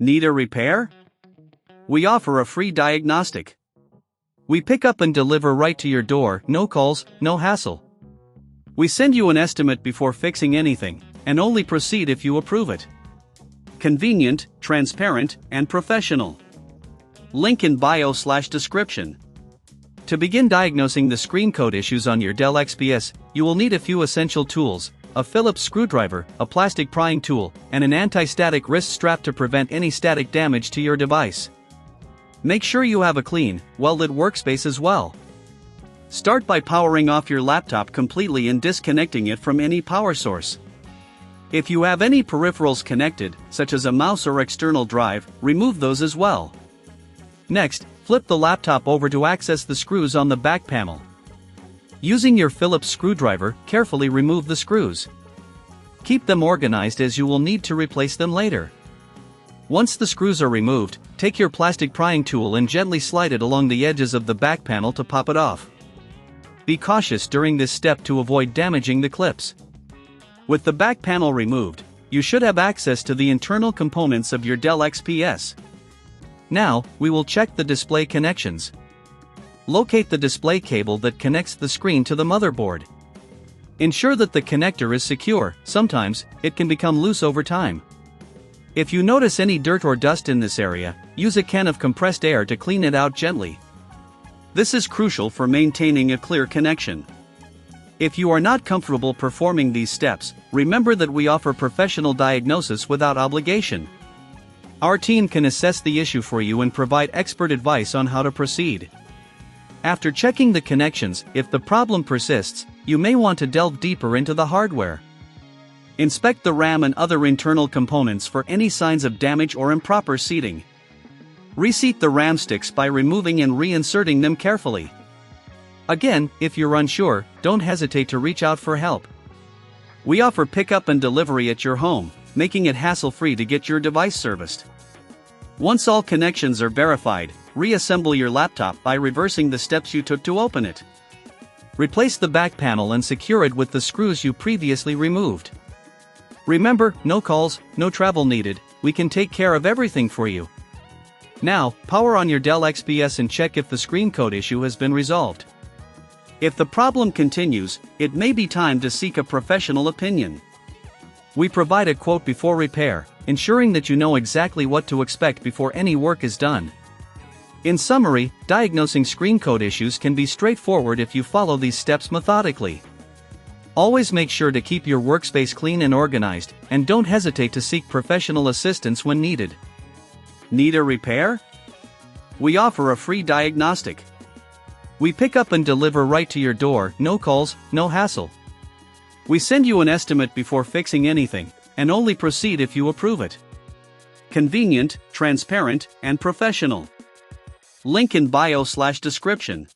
Need a repair? We offer a free diagnostic. We pick up and deliver right to your door, no calls, no hassle. We send you an estimate before fixing anything, and only proceed if you approve it. Convenient, transparent, and professional. Link in bio/description. To begin diagnosing the screen code issues on your Dell XPS, you will need a few essential tools: a Phillips screwdriver, a plastic prying tool, and an anti-static wrist strap to prevent any static damage to your device. Make sure you have a clean, well-lit workspace as well. Start by powering off your laptop completely and disconnecting it from any power source. If you have any peripherals connected, such as a mouse or external drive, remove those as well. Next, flip the laptop over to access the screws on the back panel. Using your Phillips screwdriver, carefully remove the screws. Keep them organized as you will need to replace them later. Once the screws are removed, take your plastic prying tool and gently slide it along the edges of the back panel to pop it off. Be cautious during this step to avoid damaging the clips. With the back panel removed, you should have access to the internal components of your Dell XPS. Now, we will check the display connections. Locate the display cable that connects the screen to the motherboard. Ensure that the connector is secure. Sometimes, it can become loose over time. If you notice any dirt or dust in this area, use a can of compressed air to clean it out gently. This is crucial for maintaining a clear connection. If you are not comfortable performing these steps, remember that we offer professional diagnosis without obligation. Our team can assess the issue for you and provide expert advice on how to proceed. After checking the connections, if the problem persists, you may want to delve deeper into the hardware. Inspect the RAM and other internal components for any signs of damage or improper seating. Reseat the RAM sticks by removing and reinserting them carefully. Again, if you're unsure, don't hesitate to reach out for help. We offer pickup and delivery at your home, making it hassle-free to get your device serviced. Once all connections are verified, reassemble your laptop by reversing the steps you took to open it. Replace the back panel and secure it with the screws you previously removed. Remember, no calls, no travel needed, we can take care of everything for you. Now, power on your Dell XPS and check if the screen code issue has been resolved. If the problem continues, it may be time to seek a professional opinion. We provide a quote before repair, ensuring that you know exactly what to expect before any work is done. In summary, diagnosing screen code issues can be straightforward if you follow these steps methodically. Always make sure to keep your workspace clean and organized, and don't hesitate to seek professional assistance when needed. Need a repair? We offer a free diagnostic. We pick up and deliver right to your door, no calls, no hassle. We send you an estimate before fixing anything, and only proceed if you approve it. Convenient, transparent, and professional. Link in bio/description.